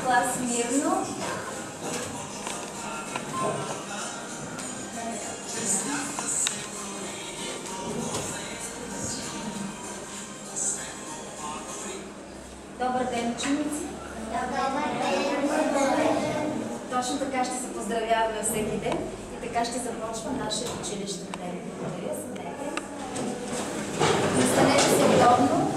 клас мирно. Добър ден, ученици! Точно така ще се поздравяваме всеки ден и така ще започва нашия училищен ден. Благодаря, седнете. Останете се удобно.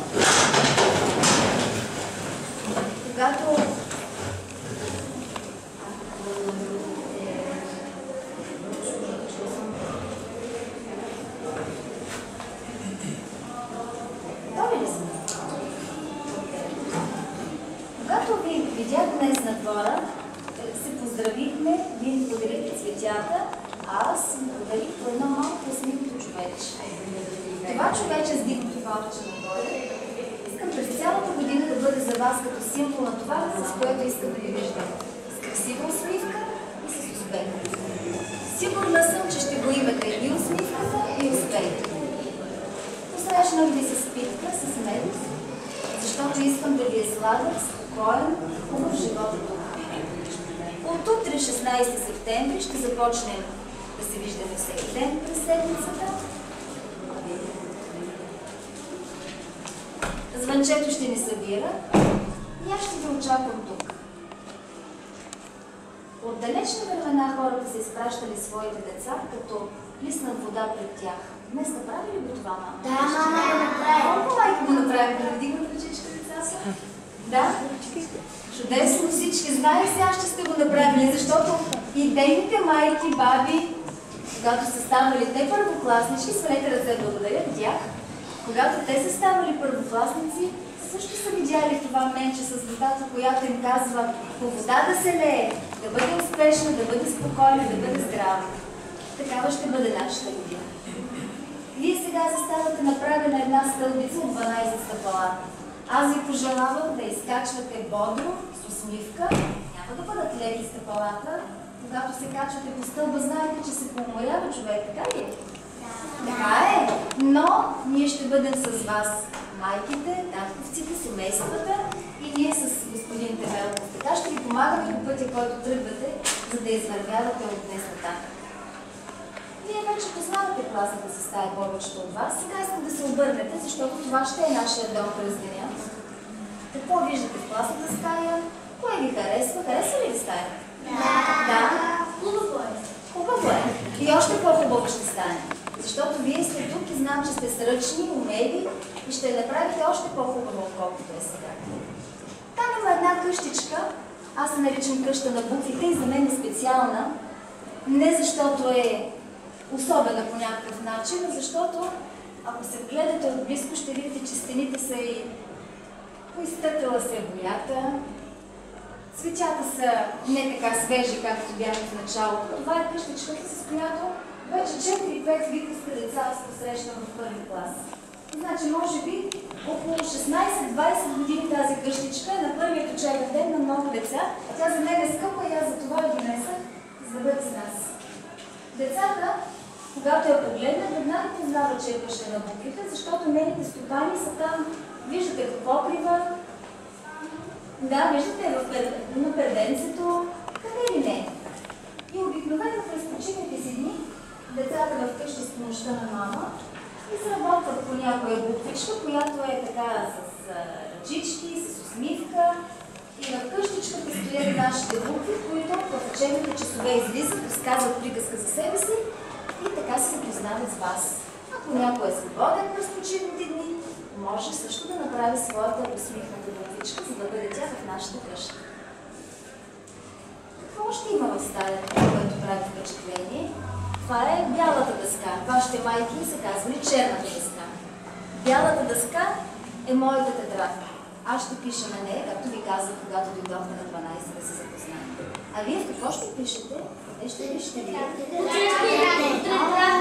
Когато ви видях днес на двора, се поздравихме, вие ми подарихте цветята, а аз ми подарих по едно малко усмихнато човече. Това човече с дигното палче нагоре, искам през цялата година да бъде за вас като символ на това, с което искам да ви виждам. С красива усмивка и с успех. Сигурна съм, че ще го имате и усмивката, и успеха. Посрещнах ви с питка, с мен, защото искам да ви е сладък, спокоен, хубав живот тук. От утре, 16 септември, ще започнем да се виждаме всеки ден през седмицата. Звънчето ще ни събира и аз ще ви очаквам тук. От далечни времена хората са изпращали своите деца, като плиснат вода пред тях. Днес направи ли го това, мама? Да, мама го направи. Колко майки го направи? Да вдигнат ръчичка децата? Да? Чудесно, всички знаем, сега ще сте го направили, защото идейните майки, баби, когато са ставали те първокласнички, свалете ръце, благодаря тях, когато те са ставали първокласници, също са видяли това менче с водата, която им казва по вода да се лее, да бъде успешна, да бъде спокойна, да бъде здрава. Такава ще бъде нашата година. Вие сега заставате направена една стълбица от 12 стъпала. Аз ви пожелавам да изкачвате бодро, с усмивка. Няма да бъдат леки стъпалата. Когато се качвате по стълба, знаете, че се поуморява човек, така ли? Така е, но ние ще бъдем с вас, майките, татковците, семействата и ние с господин Темелков. Така ще ви помагаме по пътя, който тръгвате, за да извървявате от днес нататък. Вие вече познавате класната си стая повечето от вас. Сега искам да се обърнете, защото това ще е нашия дом през деня. Какво виждате в класната стая? Кое ви харесва? Харесва ли ви стая? Да. Хубаво е. Хубаво е. И още по-хубаво ще стане. Защото вие сте тук и знам, че сте сръчни, умели и ще направите още по-хубаво, отколкото е сега. Там има една къщичка, аз се наричам къща на буквите и за мен е специална. Не защото е особена по някакъв начин, защото ако се гледате отблизко, ще видите, че стените са и поизтъкала се боята. Цветята са не така свежи, както бяха в началото. Това е къщичката, с която вече 4-5 виковска деца аз посрещам в първи клас. Значи, може би, около 16-20 години тази къщичка е на първият учебен ден на много деца, а тя за мен е скъпа и аз за това я донесах, за да бъде с нас. Децата, когато я погледнат, веднага познават, че е къща на буквите, защото нейните стопани са там. Виждате в покрива, да, виждате на перденцето, къде ли не. И обикновено през почивните си дни, децата в къща с помощта на мама изработват по някоя буквичка, която е така с ръчички, с усмивка. И в къщичката стоят нашите букви, които в учебните часове излизат, разказват приказка за себе си и така се запознават с вас. Ако някой е свободен през почивните дни, може също да направи своята усмихната буквичка, за да бъде тя в нашата къща. Какво още има в стаята, което прави впечатление? Това е бялата дъска. Вашите майки са казвали черната дъска. Бялата дъска е моята тетрадка. Аз ще пиша на нея, както ви казах, когато дойдохте на 12 да се запознаем. А вие в какво ще пишете? Къде ще пишете вие?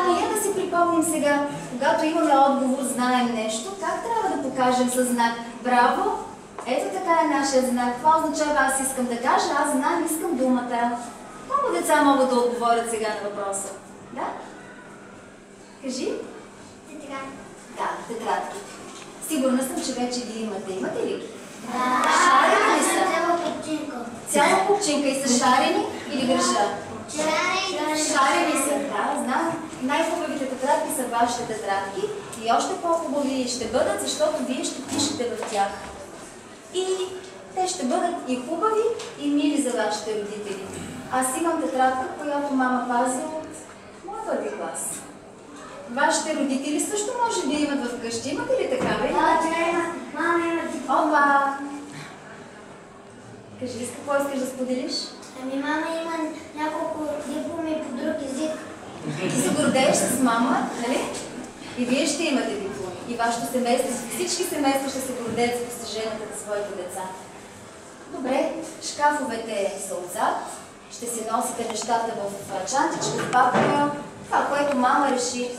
Ние да си припомним сега, когато имаме отговор, знаем нещо, как трябва да покажем със знак? Браво! Ето така е нашия знак. Това означава, аз искам да кажа, аз знам, искам думата. Много деца могат да отговорят сега на въпроса. Да? Кажи? Тетрадки. Да, тетрадки. Сигурна съм, че вече ги имате. Имате ли? Да. Шарени ли са? Цяла купчинка. кувчинка и са шарени или греша? Шарени са, да, знам. Най-хубавите тетрадки са вашите тетрадки и още по-хубави ще бъдат, защото вие ще пишете в тях. И те ще бъдат и хубави, и мили за вашите родители. Аз имам тетрадка, която мама пази от моя първи клас. Вашите родители също може би имат вкъщи. Имате ли такава? Да, тя има. Мама има диплом. Ова! Кажи, с какво искаш да споделиш? Ами мама има няколко дипломи по друг език. Ти се гордееш с мама, нали? И вие ще имате дипломи. И вашето семейство, всички семейства ще се гордеят с постиженията на своите деца. Добре, шкафовете са отзад. Ще си носите нещата в чантичка, в папка. Това, което мама реши,